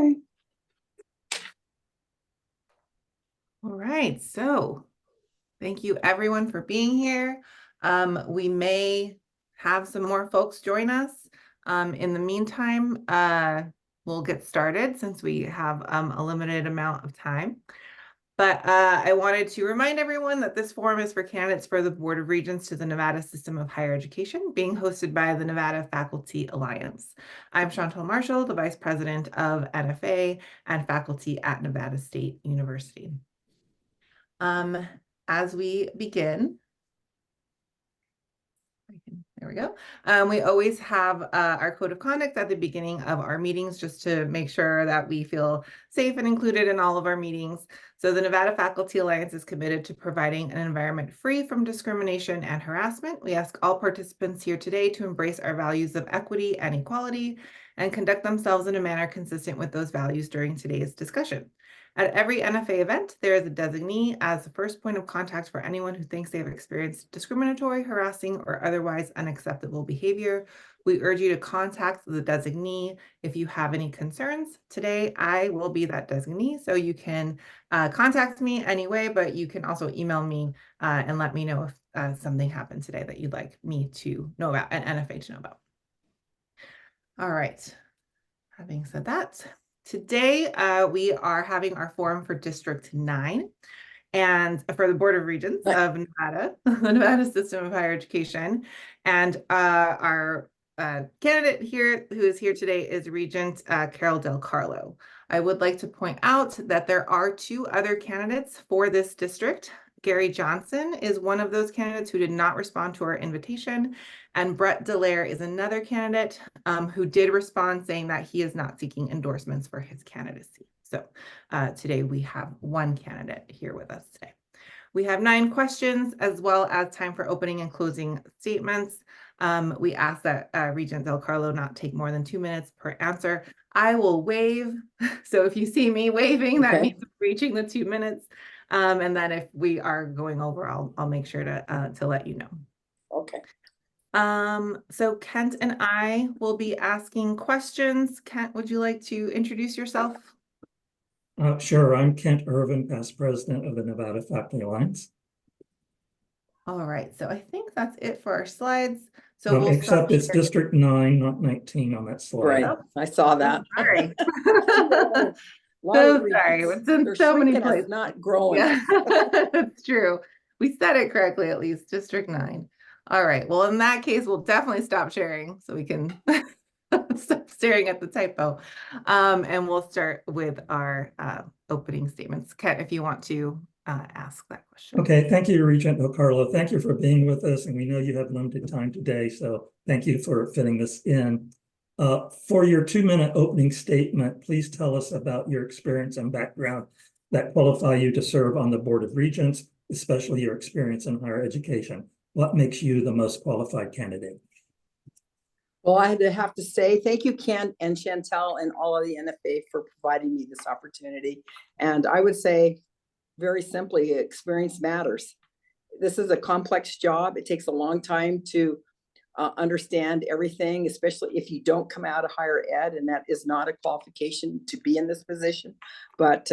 Okay. All right, so thank you everyone for being here. We may have some more folks join us. In the meantime, we'll get started since we have a limited amount of time. But I wanted to remind everyone that this forum is for candidates for the Board of Regents to the Nevada System of Higher Education, being hosted by the Nevada Faculty Alliance. I'm Chantal Marshall, the Vice President of NFA and faculty at Nevada State University. As we begin, there we go. We always have our code of conduct at the beginning of our meetings just to make sure that we feel safe and included in all of our meetings. So the Nevada Faculty Alliance is committed to providing an environment free from discrimination and harassment. We ask all participants here today to embrace our values of equity and equality and conduct themselves in a manner consistent with those values during today's discussion. At every NFA event, there is a designee as the first point of contact for anyone who thinks they have experienced discriminatory, harassing, or otherwise unacceptable behavior. We urge you to contact the designee if you have any concerns. Today, I will be that designee, so you can contact me anyway, but you can also email me and let me know if something happened today that you'd like me to know about and NFA to know about. All right, having said that, today, we are having our forum for District 9 and for the Board of Regents of Nevada, the Nevada System of Higher Education. And our candidate here who is here today is Regent Carol Del Carlo. I would like to point out that there are two other candidates for this district. Gary Johnson is one of those candidates who did not respond to our invitation. And Brett Dallaire is another candidate who did respond saying that he is not seeking endorsements for his candidacy. So today we have one candidate here with us today. We have 9 questions as well as time for opening and closing statements. We ask that Regent Del Carlo not take more than 2 minutes per answer. I will wave. So if you see me waving, that means reaching the 2 minutes. And then if we are going over, I'll make sure to let you know. Okay. So Kent and I will be asking questions. Kent, would you like to introduce yourself? Sure. I'm Kent Irvin, past president of the Nevada Faculty Alliance. All right. So I think that's it for our slides. So we'll except it's District 9, not 19 on that slide. Right. I saw that. Sorry. So sorry. It's in so many places. Not growing. Yeah, that's true. We said it correctly, at least. District 9. All right. Well, in that case, we'll definitely stop sharing so we can stop staring at the typo. And we'll start with our opening statements. Kat, if you want to ask that question. Okay. Thank you, Regent Del Carlo. Thank you for being with us. And we know you have limited time today, so thank you for fitting this in. For your 2-minute opening statement, please tell us about your experience and background that qualify you to serve on the Board of Regents, especially your experience in higher education. What makes you the most qualified candidate? Well, I have to say thank you, Ken and Chantal and all of the NFA for providing me this opportunity. And I would say very simply, experience matters. This is a complex job. It takes a long time to understand everything, especially if you don't come out of higher ed, and that is not a qualification to be in this position. But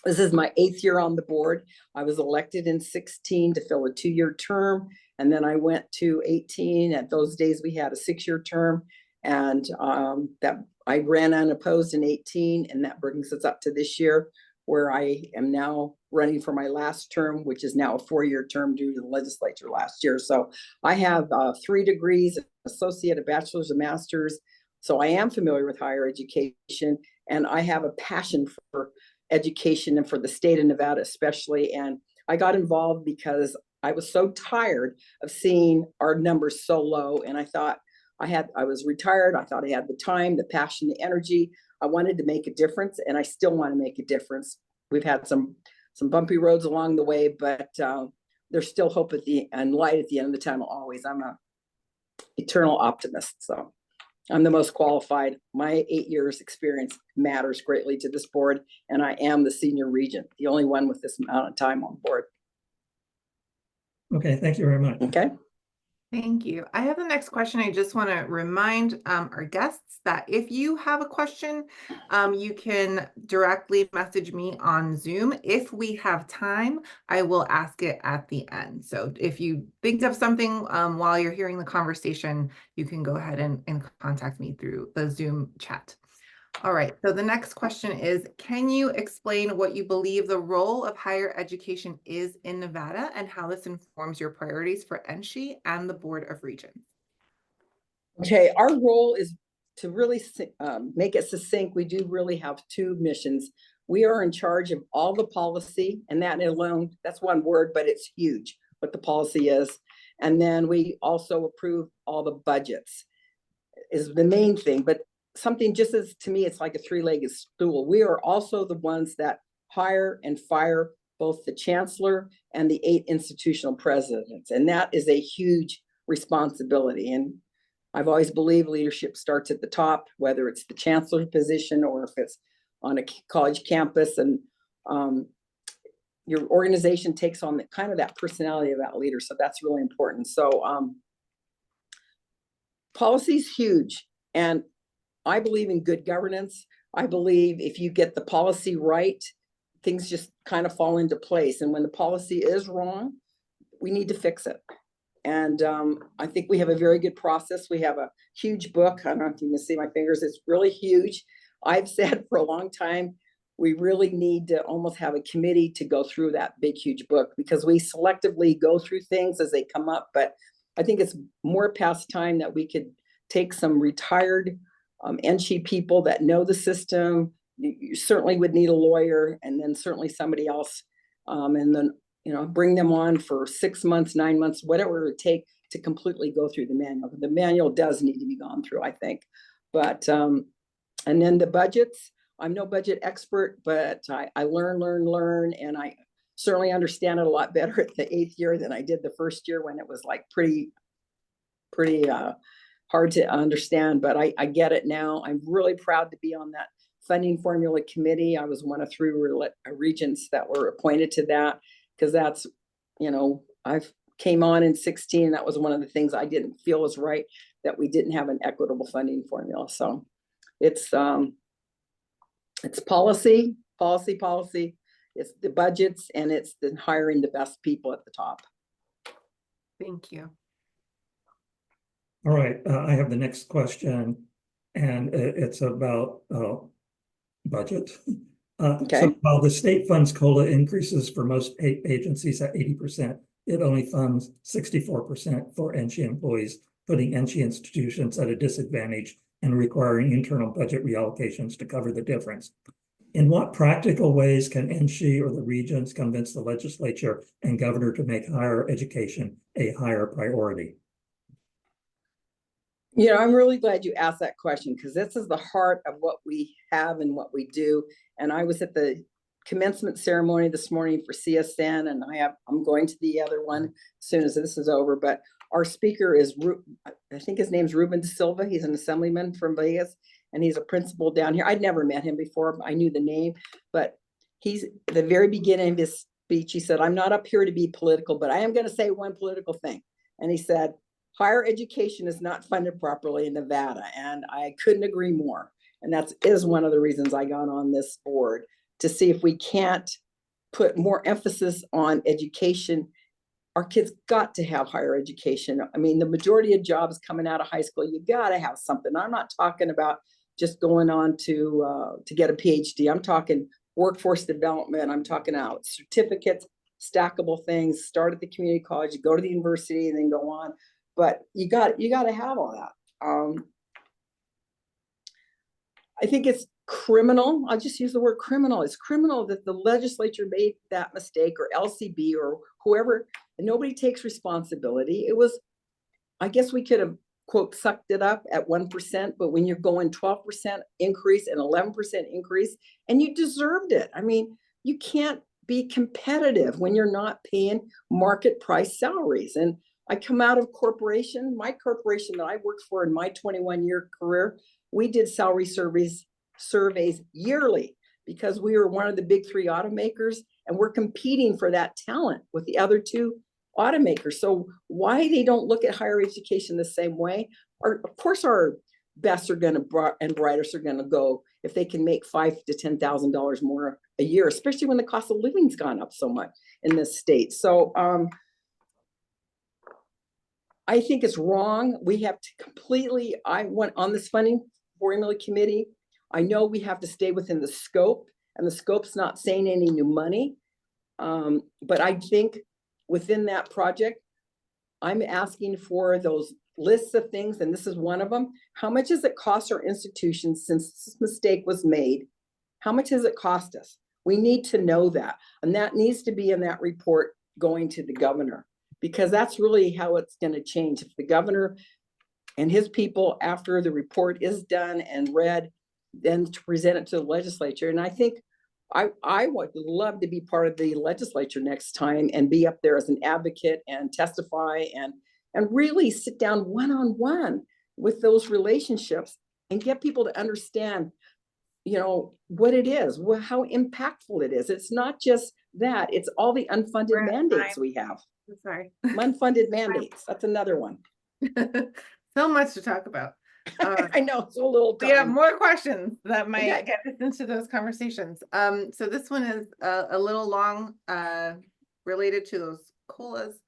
this is my 8th year on the board. I was elected in 16 to fill a 2-year term, and then I went to 18. At those days, we had a 6-year term, and that I ran unopposed in 18, and that brings us up to this year, where I am now running for my last term, which is now a 4-year term due to the legislature last year. So I have 3 degrees, an associate, a bachelor's, a master's. So I am familiar with higher education, and I have a passion for education and for the state of Nevada especially. And I got involved because I was so tired of seeing our numbers so low. And I thought I was retired. I thought I had the time, the passion, the energy. I wanted to make a difference, and I still want to make a difference. We've had some bumpy roads along the way, but there's still hope and light at the end of the tunnel always. I'm an eternal optimist, so I'm the most qualified. My 8 years experience matters greatly to this board, and I am the senior regent, the only one with this amount of time on board. Okay, thank you very much. Okay. Thank you. I have the next question. I just want to remind our guests that if you have a question, you can directly message me on Zoom. If we have time, I will ask it at the end. So if you think of something while you're hearing the conversation, you can go ahead and contact me through the Zoom chat. All right, so the next question is, can you explain what you believe the role of higher education is in Nevada and how this informs your priorities for NSHE and the Board of Regents? Okay, our role is to really make it succinct. We do really have two missions. We are in charge of all the policy, and that alone, that's one word, but it's huge what the policy is. And then we also approve all the budgets is the main thing, but something just as, to me, it's like a three-legged stool. We are also the ones that hire and fire both the chancellor and the 8 institutional presidents. And that is a huge responsibility. And I've always believed leadership starts at the top, whether it's the chancellor position or if it's on a college campus, and your organization takes on the kind of that personality of that leader. So that's really important. So policy is huge. And I believe in good governance. I believe if you get the policy right, things just kind of fall into place. And when the policy is wrong, we need to fix it. And I think we have a very good process. We have a huge book. I don't know if you can see my fingers. It's really huge. I've said for a long time, we really need to almost have a committee to go through that big, huge book, because we selectively go through things as they come up. But I think it's more past time that we could take some retired NSHE people that know the system. You certainly would need a lawyer, and then certainly somebody else, and then bring them on for 6 months, 9 months, whatever it would take to completely go through the manual. The manual does need to be gone through, I think. But and then the budgets, I'm no budget expert, but I learn, and I certainly understand it a lot better at the 8th year than I did the first year, when it was like pretty hard to understand, but I get it now. I'm really proud to be on that funding formula committee. I was one of 3 regents that were appointed to that, because that's, I've came on in 16. That was one of the things I didn't feel was right, that we didn't have an equitable funding formula. So it's policy. It's the budgets, and it's the hiring the best people at the top. Thank you. All right, I have the next question, and it's about budget. Okay. So while the state funds COLA increases for most agencies at 80%, it only funds 64% for NSHE employees, putting NSHE institutions at a disadvantage and requiring internal budget reallocations to cover the difference. In what practical ways can NSHE or the regents convince the legislature and governor to make higher education a higher priority? I'm really glad you asked that question, because this is the heart of what we have and what we do. And I was at the commencement ceremony this morning for CSN, and I'm going to the other one as soon as this is over. But our speaker is, I think his name's Ruben De Silva. He's an assemblyman from Vegas, and he's a principal down here. I'd never met him before. I knew the name, but he's at the very beginning of his speech. He said, "I'm not up here to be political, but I am going to say one political thing." And he said, higher education is not funded properly in Nevada. And I couldn't agree more. And that is one of the reasons I got on this board, to see if we can't put more emphasis on education. Our kids got to have higher education. I mean, the majority of jobs coming out of high school, you got to have something. I'm not talking about just going on to get a PhD. I'm talking workforce development. I'm talking out certificates, stackable things, start at the community college, go to the university, and then go on. But you got to have all that. I think it's criminal. I'll just use the word criminal. It's criminal that the legislature made that mistake, or LCB, or whoever, and nobody takes responsibility. It was, I guess we could have, quote, sucked it up at 1%, but when you're going 12% increase and 11% increase, and you deserved it. I mean, you can't be competitive when you're not paying market price salaries. And I come out of my corporation that I worked for in my 21-year career, we did salary surveys yearly, because we were one of the big 3 automakers, and we're competing for that talent with the other 2 automakers. So why they don't look at higher education the same way? Of course, our best are going to and brightest are going to go if they can make $5,000 to $10,000 more a year, especially when the cost of living's gone up so much in this state. So I think it's wrong. We have to completely, I went on this funding formula committee. I know we have to stay within the scope, and the scope's not saying any new money. But I think within that project, I'm asking for those lists of things, and this is one of them. How much does it cost our institutions since this mistake was made? How much has it cost us? We need to know that. And that needs to be in that report going to the governor, because that's really how it's going to change. If the governor and his people, after the report is done and read, then to present it to the legislature. And I think I would love to be part of the legislature next time and be up there as an advocate and testify and really sit down one-on-one with those relationships and get people to understand, you know, what it is, how impactful it is. It's not just that, it's all the unfunded mandates we have. Sorry. Unfunded mandates, that's another one. So much to talk about. I know, it's a little time. We have more questions that might Okay. get us into those conversations. So this one is a little long, related to those COLAs.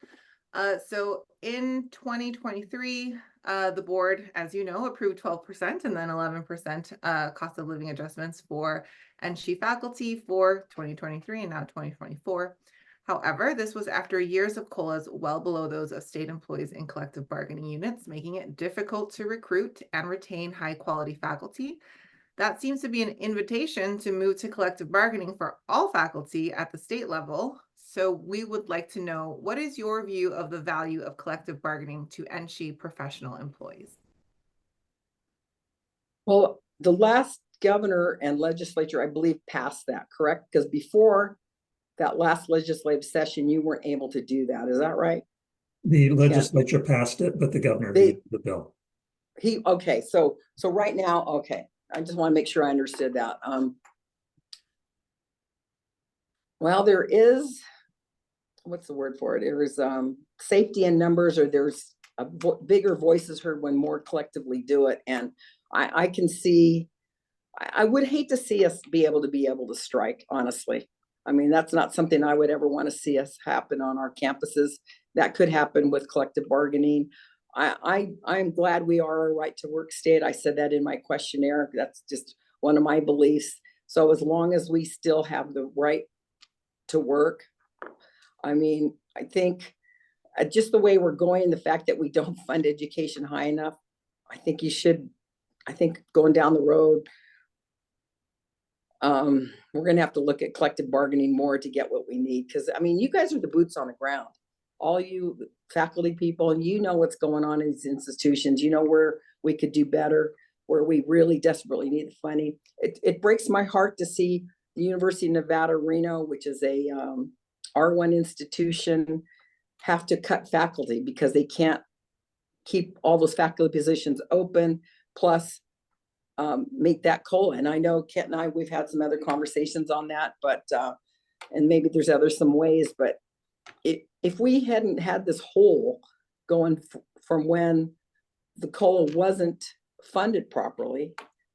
So in 2023, the board, as you know, approved 12% and then 11% cost of living adjustments for NSHE faculty for 2023 and now 2024. However, this was after years of COLAs well below those of state employees in collective bargaining units, making it difficult to recruit and retain high quality faculty. That seems to be an invitation to move to collective bargaining for all faculty at the state level. So we would like to know, what is your view of the value of collective bargaining to NSHE professional employees? Well, the last governor and legislature, I believe, passed that, correct? Because before that last legislative session, you weren't able to do that. Is that right? The legislature passed it, but the governor vetoed the bill. Okay, so right now, okay. I just want to make sure I understood that. Well, there is, what's the word for it? There is safety in numbers, or there's a bigger voices heard when more collectively do it. And I can see, I would hate to see us be able to strike, honestly. I mean, that's not something I would ever want to see us happen on our campuses. That could happen with collective bargaining. I'm glad we are a right to work state. I said that in my questionnaire. That's just one of my beliefs. So as long as we still have the right to work, I mean, I think just the way we're going, the fact that we don't fund education high enough, I think going down the road, we're going to have to look at collective bargaining more to get what we need. Because I mean, you guys are the boots on the ground, all you faculty people, and you know what's going on in these institutions. You know where we could do better, where we really desperately need the funding. It breaks my heart to see the University of Nevada, Reno, which is a R1 institution, have to cut faculty because they can't keep all those faculty positions open, plus make that COLA. And I know Kent and I, we've had some other conversations on that, but and maybe there's some ways, but if we hadn't had this hole going from when the COLA wasn't funded properly,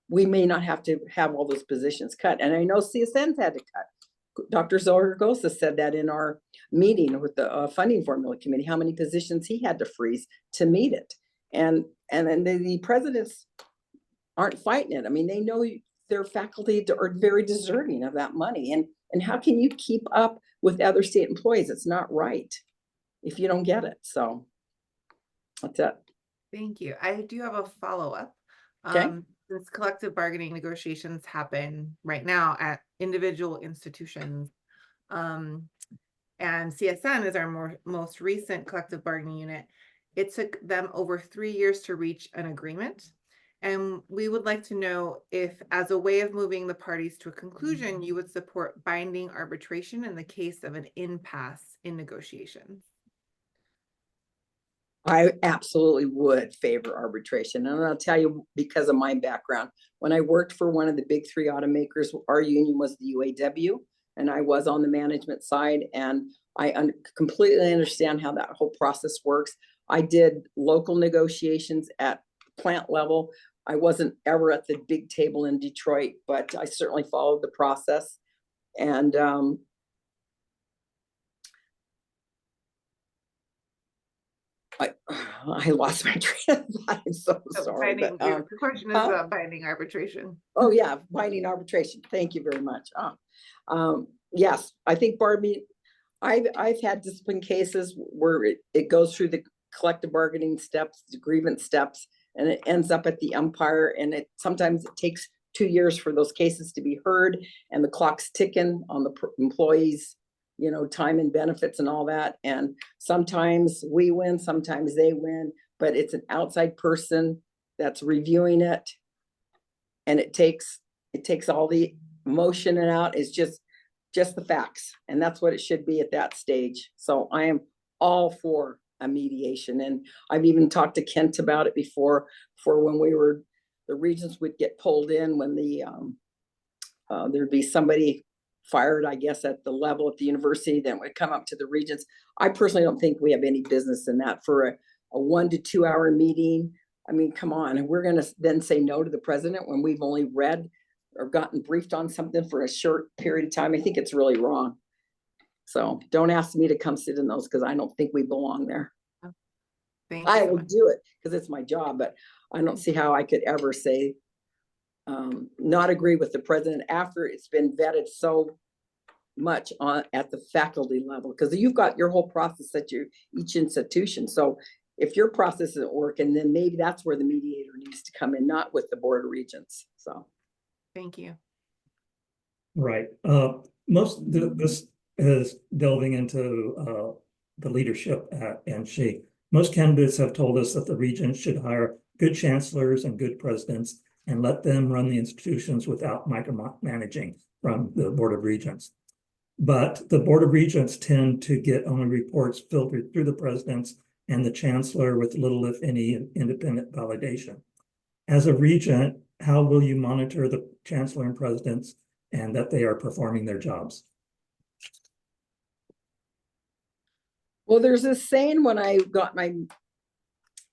we may not have to have all those positions cut. And I know CSN's had to cut. Dr. Zaragoza said that in our meeting with the funding formula committee, how many positions he had to freeze to meet it. And then the presidents aren't fighting it. I mean, they know their faculty are very deserving of that money. And how can you keep up with other state employees? It's not right if you don't get it. So that's it. Thank you. I do have a follow-up. Okay. Since collective bargaining negotiations happen right now at individual institutions, and CSN is our most recent collective bargaining unit, it took them over 3 years to reach an agreement. And we would like to know if, as a way of moving the parties to a conclusion, you would support binding arbitration in the case of an impasse in negotiations. I absolutely would favor arbitration. And I'll tell you, because of my background, when I worked for one of the big three automakers, our union was the UAW. and I was on the management side, and I completely understand how that whole process works. I did local negotiations at plant level. I wasn't ever at the big table in Detroit, but I certainly followed the process. And I lost my train of thought. I'm so sorry. But, The question is about binding arbitration. oh yeah, binding arbitration. Thank you very much. Yes, I think Barbie, I've had discipline cases where it goes through the collective bargaining steps, the grievance steps, and it ends up at the umpire, and sometimes it takes 2 years for those cases to be heard, and the clock's ticking on the employees, you know, time and benefits and all that. And sometimes we win, sometimes they win, but it's an outside person that's reviewing it. And it takes all the emotion and out. It's just the facts. And that's what it should be at that stage. So I am all for a mediation. And I've even talked to Kent about it before, for when the regents would get pulled in when there'd be somebody fired, I guess, at the level at the university, then would come up to the regents. I personally don't think we have any business in that for a 1 to 2 hour meeting. I mean, come on, and we're going to then say no to the president when we've only read or gotten briefed on something for a short period of time. I think it's really wrong. So don't ask me to come sit in those, because I don't think we belong there. I will do it because it's my job, but I don't see how I could ever say not agree with the president after it's been vetted so much at the faculty level, because you've got your whole process at each institution. So if your process isn't working, then maybe that's where the mediator needs to come in, not with the Board of Regents. So thank you. Right. This is delving into the leadership at NSHE. Most candidates have told us that the regents should hire good chancellors and good presidents and let them run the institutions without micromanaging from the Board of Regents. But the Board of Regents tend to get only reports filtered through the presidents and the chancellor with little, if any, independent validation. As a regent, how will you monitor the chancellor and presidents and that they are performing their jobs? Well, there's this saying when I got my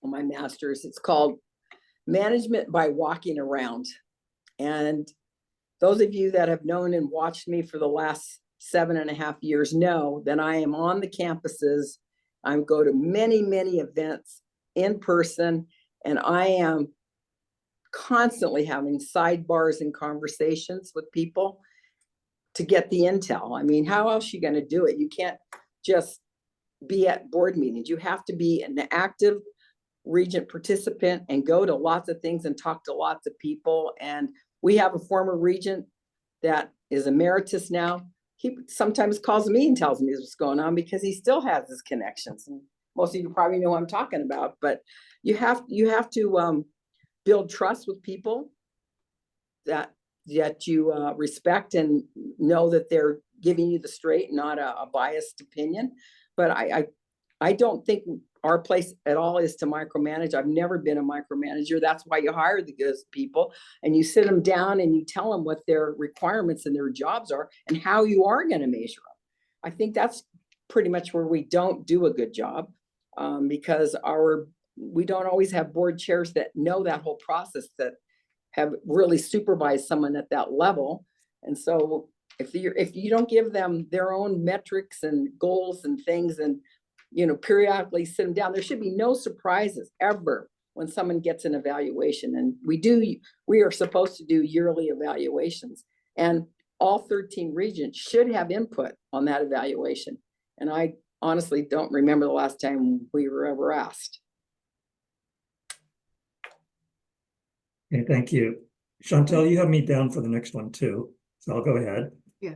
master's, it's called management by walking around. And those of you that have known and watched me for the last 7.5 years know that I am on the campuses. I go to many, many events in person, and I am constantly having sidebars and conversations with people to get the intel. I mean, how else are you going to do it? You can't just be at board meetings. You have to be an active regent participant and go to lots of things and talk to lots of people. And we have a former regent that is emeritus now. He sometimes calls me and tells me what's going on because he still has his connections. And most of you probably know what I'm talking about, but you have to build trust with people that you respect and know that they're giving you the straight, not a biased opinion. But I don't think our place at all is to micromanage. I've never been a micromanager. That's why you hire the good people and you sit them down and you tell them what their requirements and their jobs are and how you are going to measure them. I think that's pretty much where we don't do a good job because we don't always have board chairs that know that whole process, that have really supervised someone at that level. And so if you don't give them their own metrics and goals and things, and periodically sit them down, there should be no surprises ever when someone gets an evaluation. And we are supposed to do yearly evaluations, and all 13 regents should have input on that evaluation. And I honestly don't remember the last time we were ever asked. Okay, thank you. Chantel, you have me down for the next one too, so I'll go ahead. Yeah.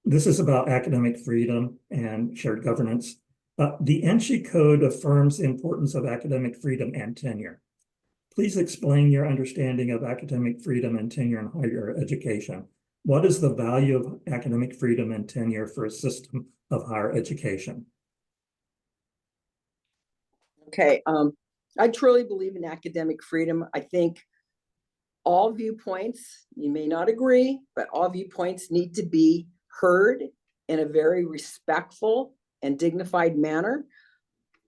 This is about academic freedom and shared governance. The NSHE Code affirms the importance of academic freedom and tenure. Please explain your understanding of academic freedom and tenure in higher education. What is the value of academic freedom and tenure for a system of higher education? Okay, I truly believe in academic freedom. I think all viewpoints, you may not agree, but all viewpoints need to be heard in a very respectful and dignified manner.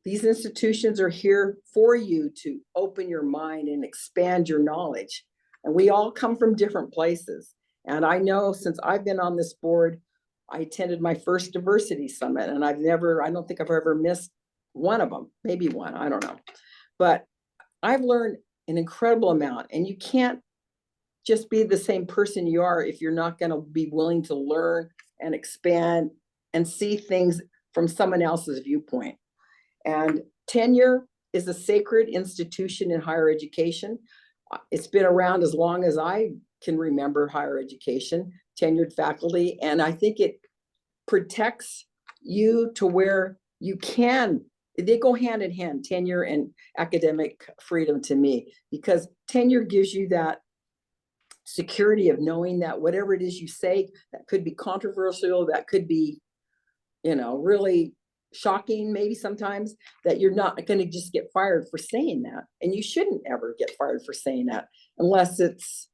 These institutions are here for you to open your mind and expand your knowledge. And we all come from different places. And I know since I've been on this board, I attended my first diversity summit, and I don't think I've ever missed one of them, maybe one, I don't know. But I've learned an incredible amount, and you can't just be the same person you are if you're not going to be willing to learn and expand and see things from someone else's viewpoint. And tenure is a sacred institution in higher education. It's been around as long as I can remember higher education, tenured faculty, and I think it protects you to where you can. They go hand in hand, tenure and academic freedom to me, because tenure gives you that security of knowing that whatever it is you say, that could be controversial, that could be, really shocking maybe sometimes, that you're not going to just get fired for saying that. And you shouldn't ever get fired for saying that unless it's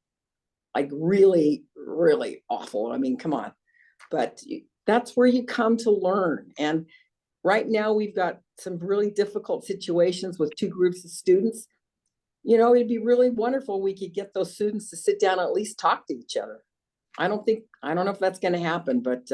like really, really awful. I mean, come on. But that's where you come to learn. And right now we've got some really difficult situations with two groups of students. It'd be really wonderful we could get those students to sit down and at least talk to each other. I don't know if that's going to happen, but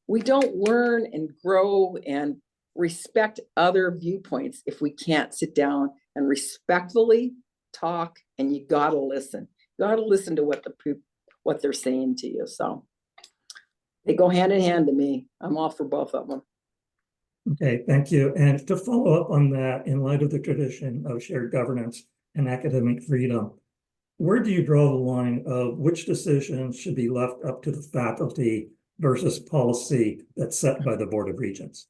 we don't learn and grow and respect other viewpoints if we can't sit down and respectfully talk. And you got to listen. You got to listen to what they're saying to you. So they go hand in hand to me. I'm all for both of them. Okay, thank you. And to follow up on that, in light of the tradition of shared governance and academic freedom, where do you draw the line of which decisions should be left up to the faculty versus policy that's set by the Board of Regents?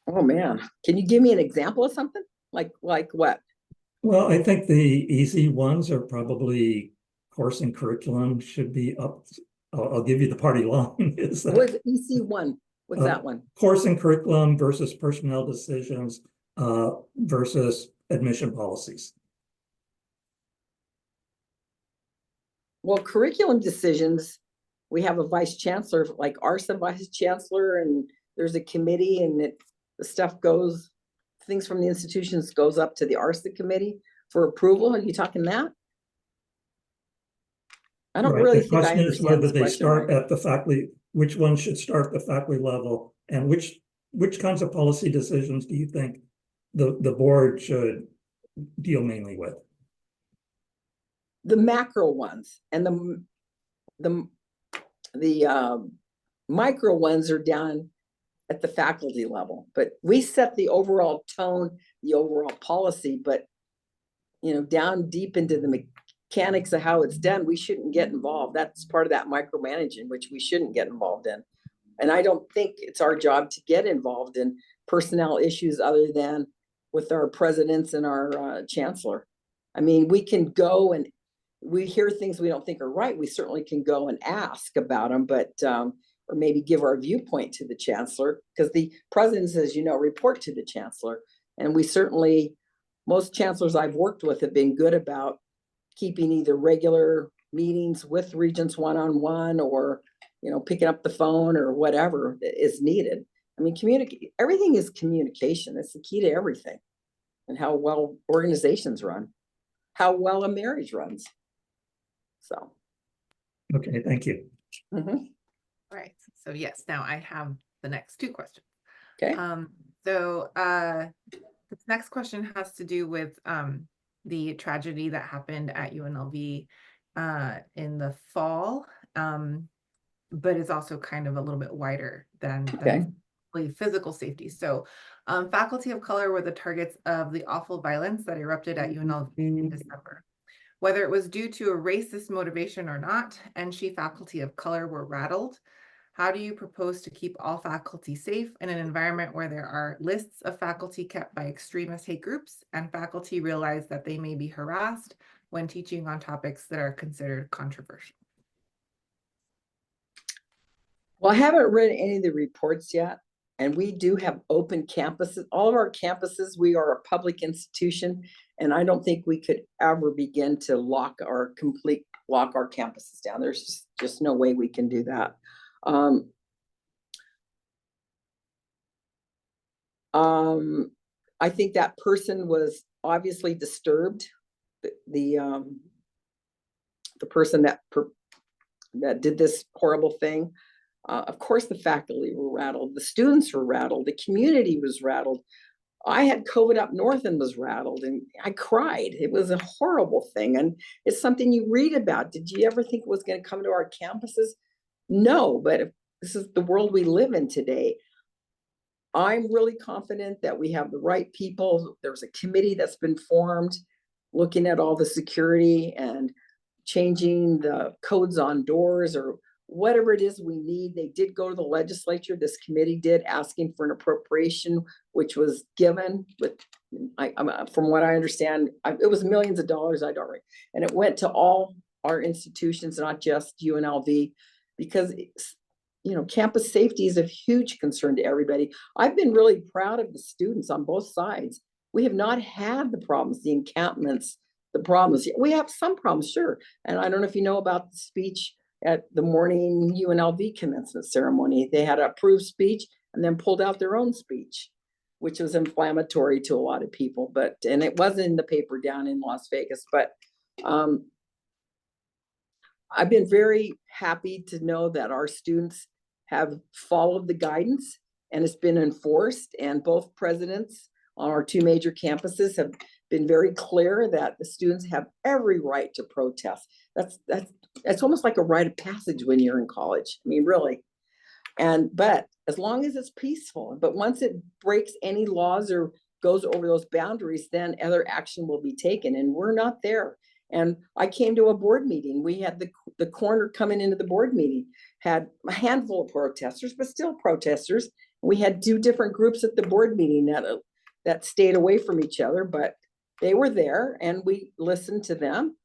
Oh man, can you give me an example of something? Like what? Well, I think the easy ones are probably course and curriculum should be up. I'll give you the party line. Is that What's EC1? What's that one? Course and curriculum versus personnel decisions versus admission policies. Well, curriculum decisions, we have a vice chancellor, like ARSA vice chancellor, and there's a committee, and the stuff goes, things from the institutions goes up to the ARSA committee for approval. Are you talking that? I don't really think I understand this question. The question is whether they start at the faculty, which one should start at the faculty level, and which kinds of policy decisions do you think the board should deal mainly with? The macro ones, and the micro ones are down at the faculty level. But we set the overall tone, the overall policy, but down deep into the mechanics of how it's done, we shouldn't get involved. That's part of that micromanaging, which we shouldn't get involved in. And I don't think it's our job to get involved in personnel issues other than with our presidents and our chancellor. I mean, we can go and we hear things we don't think are right. We certainly can go and ask about them, but or maybe give our viewpoint to the chancellor, because the president says, report to the chancellor. And we certainly, most chancellors I've worked with have been good about keeping either regular meetings with regents one-on-one or, picking up the phone or whatever is needed. I mean, everything is communication. That's the key to everything, and how well organizations run, how well a marriage runs. So. Okay, thank you. Mm-hmm. Right. So yes, now I have the next two questions. Okay. This next question has to do with the tragedy that happened at UNLV in the fall, but it's also kind of a little bit wider than physical safety. So faculty of color were the targets of the awful violence that erupted at UNLV in December. Whether it was due to a racist motivation or not, NSHE faculty of color were rattled. How do you propose to keep all faculty safe in an environment where there are lists of faculty kept by extremist hate groups and faculty realize that they may be harassed when teaching on topics that are considered controversial? Well, I haven't read any of the reports yet, And we do have open campuses. All of our campuses, we are a public institution, and I don't think we could ever begin to lock our campuses down. There's just no way we can do that. I think that person was obviously disturbed. The person that did this horrible thing. Of course, the faculty were rattled, the students were rattled, the community was rattled. I had COVID up north and was rattled, and I cried. It was a horrible thing, and it's something you read about. Did you ever think it was going to come to our campuses? No, but if this is the world we live in today. I'm really confident that we have the right people. There's a committee that's been formed looking at all the security and changing the codes on doors or whatever it is we need. They did go to the legislature. This committee did, asking for an appropriation, which was given. But from what I understand, it was millions of dollars. And it went to all our institutions, not just UNLV, because campus safety is a huge concern to everybody. I've been really proud of the students on both sides. We have not had the problems, the encampments, the problems. We have some problems, sure. And I don't know if you know about the speech at the morning UNLV commencement ceremony. They had an approved speech and then pulled out their own speech, which was inflammatory to a lot of people. And it wasn't in the paper down in Las Vegas. But I've been very happy to know that our students have followed the guidance and it's been enforced. And both presidents on our two major campuses have been very clear that the students have every right to protest. That's almost like a rite of passage when you're in college. I mean, really. But as long as it's peaceful, but once it breaks any laws or goes over those boundaries, then other action will be taken. And we're not there. And I came to a board meeting. We had the corner coming into the board meeting, had a handful of protesters, but still protesters. We had two different groups at the board meeting that stayed away from each other, but they were there and we listened to them.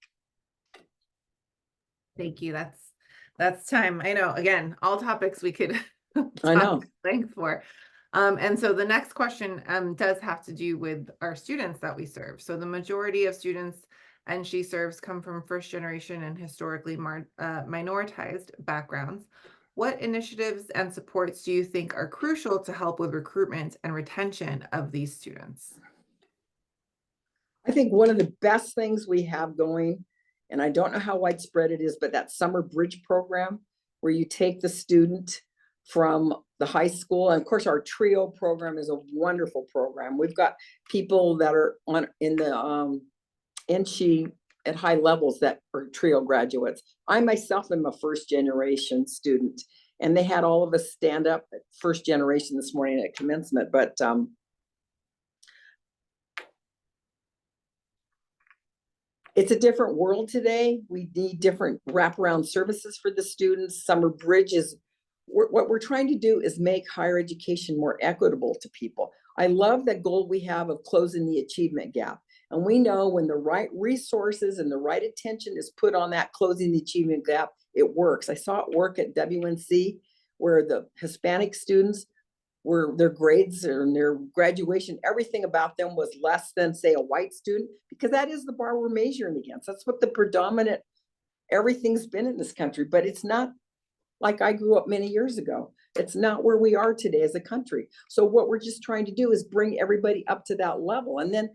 Thank you. That's time. I know, again, all topics we could I know. Thanks for. And so the next question does have to do with our students that we serve. So the majority of students and she serves come from first generation and historically minoritized backgrounds. What initiatives and supports do you think are crucial to help with recruitment and retention of these students? I think one of the best things we have going, and I don't know how widespread it is, but that summer bridge program where you take the student from the high school. And of course, our TRIO program is a wonderful program. We've got people that are in the NFA at high levels that are TRIO graduates. I myself am a first generation student, and they had all of us stand up at first generation this morning at commencement. But it's a different world today. We need different wraparound services for the students. Summer Bridge is what we're trying to do is make higher education more equitable to people. I love that goal we have of closing the achievement gap. And we know when the right resources and the right attention is put on that closing the achievement gap, it works. I saw it work at WNC, where the Hispanic students were, their grades and their graduation, everything about them was less than, say, a white student, because that is the bar we're measuring against. That's what the predominant, everything's been in this country, but it's not like I grew up many years ago. It's not where we are today as a country. So what we're just trying to do is bring everybody up to that level. And then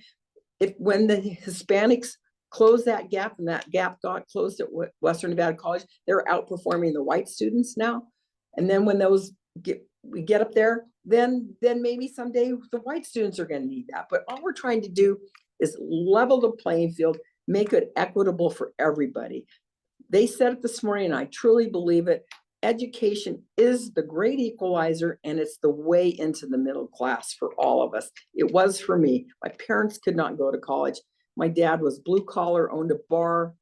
when the Hispanics close that gap, and that gap got closed at Western Nevada College, they're outperforming the white students now. And then when we get up there, then maybe someday the white students are going to need that. But all we're trying to do is level the playing field, make it equitable for everybody. They said it this morning, and I truly believe it. Education is the great equalizer, and it's the way into the middle class for all of us. It was for me. My parents could not go to college. My dad was blue collar, owned a bar,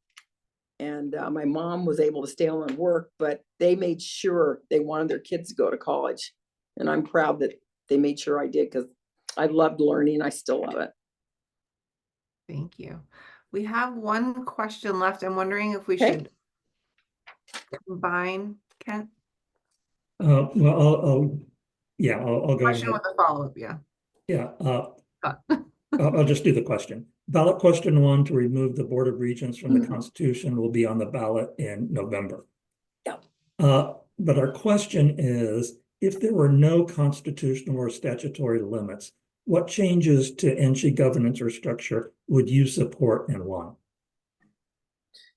and my mom was able to stay home and work, but they made sure they wanted their kids to go to college. And I'm proud that they made sure I did, because I loved learning. I still love it. Thank you. We have one question left. I'm wondering if we Okay. should combine, Kent? Well, Yeah, I'll go Question ahead. with a follow-up, yeah. Yeah, Got- I'll just do the question. Ballot question 1 to remove the Board of Regents from the Mhm. Constitution will be on the ballot in November. Yeah. But our question is, if there were no constitutional or statutory limits, what changes to NC governance or structure would you support and why?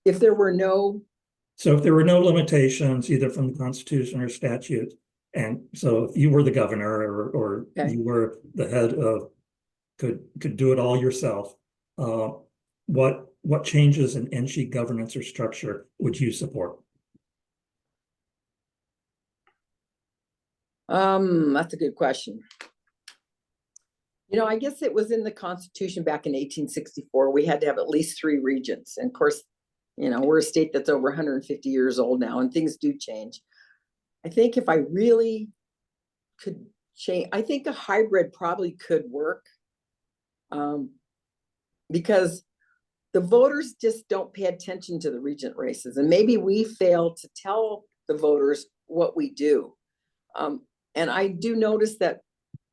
If there were no, So if there were no limitations, either from the Constitution or statute, and so if you were the governor or Okay. you were the head of, could do it all yourself, what changes in NC governance or structure would you support? that's a good question. You know, I guess it was in the Constitution back in 1864, we had to have at least 3 regents. And of course, you know, we're a state that's over 150 years old now, and things do change. I think if I really could change, I think a hybrid probably could work. Because the voters just don't pay attention to the regent races, and maybe we fail to tell the voters what we do. And I do notice that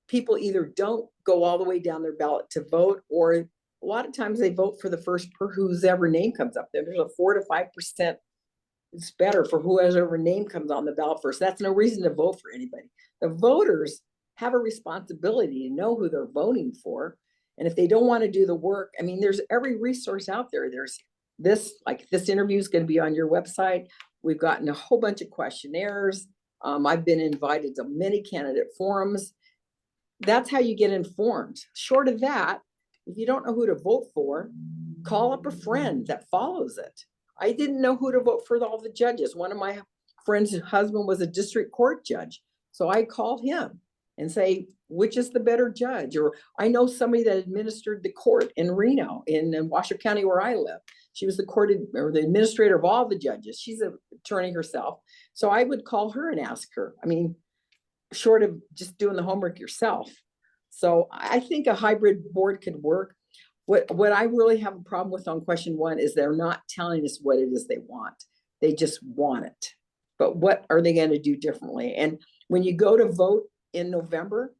people either don't go all the way down their ballot to vote, or a lot of times they vote for the first whose ever name comes up there. There's a 4 to 5%. It's better for whoever name comes on the ballot first. That's no reason to vote for anybody. The voters have a responsibility to know who they're voting for. And if they don't want to do the work, I mean, there's every resource out there. There's this, like this interview is going to be on your website. We've gotten a whole bunch of questionnaires. I've been invited to many candidate forums. That's how you get informed. Short of that, if you don't know who to vote for, call up a friend that follows it. I didn't know who to vote for all the judges. One of my friend's husband was a district court judge. So I called him and say, which is the better judge? Or I know somebody that administered the court in Reno, in Washoe County, where I live. She was the court or the administrator of all the judges. She's an attorney herself. So I would call her and ask her. I mean, short of just doing the homework yourself. So I think a hybrid board could work. What I really have a problem with on question 1 is they're not telling us what it is they want. They just want it. But what are they going to do differently? And when you go to vote in November,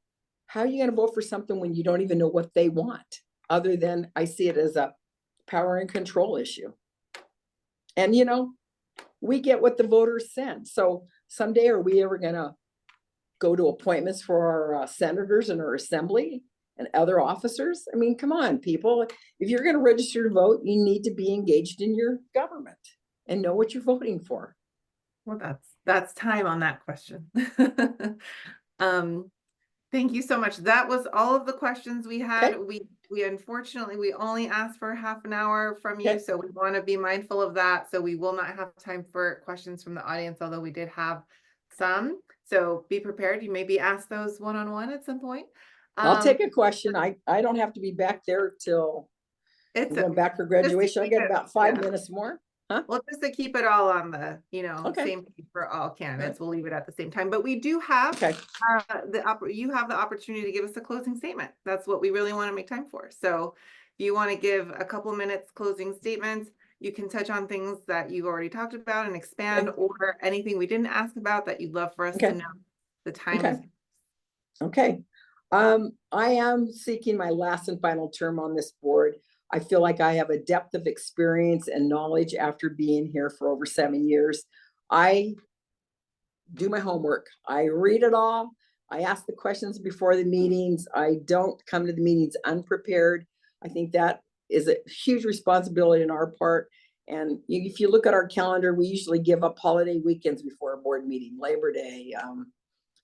how are you going to vote for something when you don't even know what they want? Other than I see it as a power and control issue. And, you know, we get what the voters send. So someday, are we ever going to go to appointments for our senators and our assembly and other officers? I mean, come on, people. If you're going to register to vote, you need to be engaged in your government and know what you're voting for. Well, that's time on that question. Thank you so much. That was all of the questions we had. Okay. We unfortunately, we only asked for half an hour from you. Okay. So we want to be mindful of that. So we will not have time for questions from the audience, although we did have some. So be prepared. You may be asked those one-on-one at some point. I'll take a question. I don't have to be back there till It's we're going back for graduation. I keep got it- about 5 yeah. minute more. Well, just to keep it all on the, Okay. same page for all candidates, we'll leave it at the same time. But we do have Okay. you have the opportunity to give us a closing statement. That's what we really want to make time for. So if you want to give a couple minutes closing statements, you can touch on things that you already talked about and expand, or anything we didn't ask about that you'd love for us to know. The time is. Okay. I am seeking my last and final term on this board. I feel like I have a depth of experience and knowledge after being here for over 7 years. I do my homework. I read it all. I ask the questions before the meetings. I don't come to the meetings unprepared. I think that is a huge responsibility on our part. And if you look at our calendar, we usually give up holiday weekends before a board meeting, Labor Day,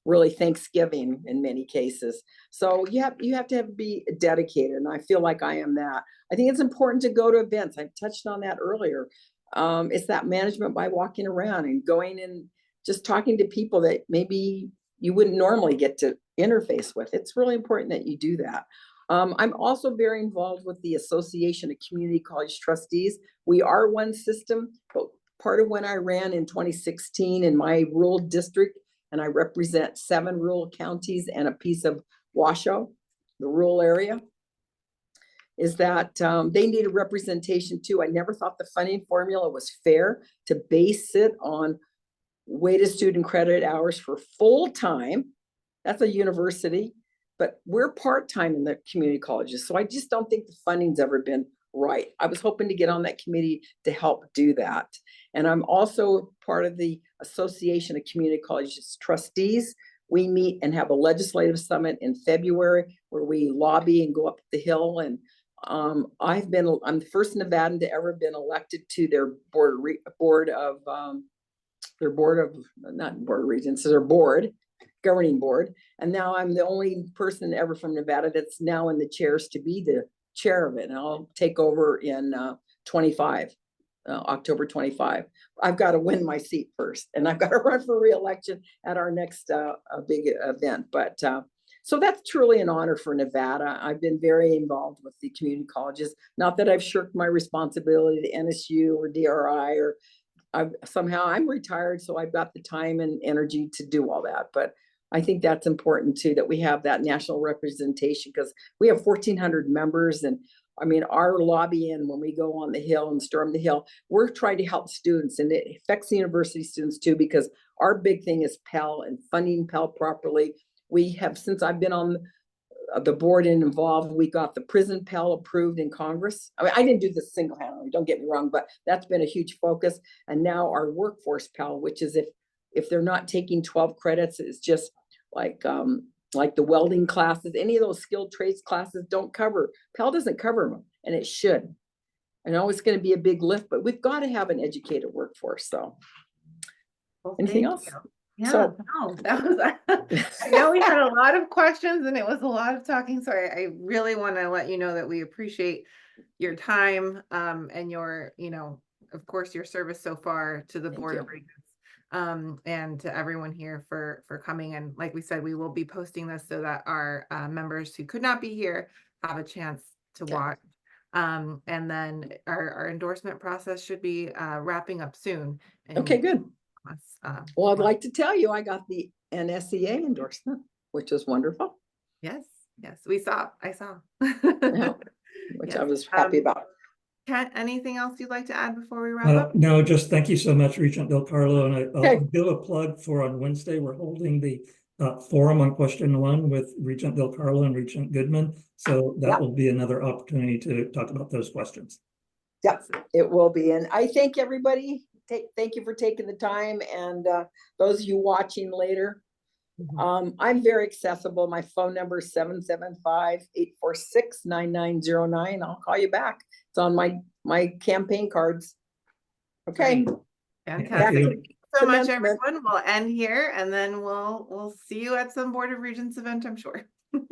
really Thanksgiving in many cases. So you have to be dedicated, and I feel like I am that. I think it's important to go to events. I touched on that earlier. It's that management by walking around and going and just talking to people that maybe you wouldn't normally get to interface with. It's really important that you do that. I'm also very involved with the Association of Community College Trustees. We are one system, but part of when I ran in 2016 in my rural district, and I represent 7 rural counties and a piece of Washoe, the rural area, is that they need a representation too. I never thought the funding formula was fair to base it on weighted student credit hours for full-time That's a university, but we're part-time in the community colleges. So I just don't think the funding's ever been right. I was hoping to get on that committee to help do that. And I'm also part of the Association of Community Colleges Trustees. We meet and have a legislative summit in February where we lobby and go up the hill. And I'm the first Nevadan to ever been elected to their governing board. And now I'm the only person ever from Nevada that's now in the chairs to be the chair of it. And I'll take over in 25. October 25. I've got to win my seat first, and I've got to run for re-election at our next big event. But so that's truly an honor for Nevada. I've been very involved with the community colleges. Not that I've shirked my responsibility to NSU or DRI, or I'm retired, so I've got the time and energy to do all that. But I think that's important too, that we have that national representation, because we have 1,400 members. And I mean, our lobbying, when we go on the Hill and storm the Hill, we're trying to help students, and it affects the university students too, because our big thing is Pell and funding Pell properly. We have, since I've been on the board and involved, we got the prison Pell approved in Congress. I mean, I didn't do this single-handedly, don't get me wrong, but that's been a huge focus. And now our workforce Pell, which is if they're not taking 12 credits, it's just like the welding classes, any of those skilled trades classes don't cover. Pell doesn't cover them, and it should. I know it's going to be a big lift, but we've got to have an educated workforce. So, Well, anything else? Yeah, So, no, that was, I know we had a lot of questions and it was a lot of talking. So I really want to let you know that we appreciate your time and your, of course, your service so far to the Board of Regents. And to everyone here for coming. And like we said, we will be posting this so that our members who could not be here have a chance to watch. And then our endorsement process should be wrapping up soon. Okay, good. Well, I'd like to tell you, I got the NSEA endorsement, which was wonderful. Yes, I saw. Yeah, which I was happy about. Kat, anything else you'd like to add before we wrap up? No, just thank you so much, Regent Del Carlo. And I'll give a plug for on Wednesday, we're holding the forum on question 1 with Regent Del Carlo and Regent Goodman. So that will be another opportunity to talk about those questions. Yep, it will be. And I thank everybody. Thank you for taking the time. And those of you watching later, I'm very accessible. My phone number is 775-846-9909. I'll call you back. It's on my campaign cards. Okay. Fantastic. Thank you so much, everyone. We'll end here, and then we'll see you at some Board of Regents event, I'm sure.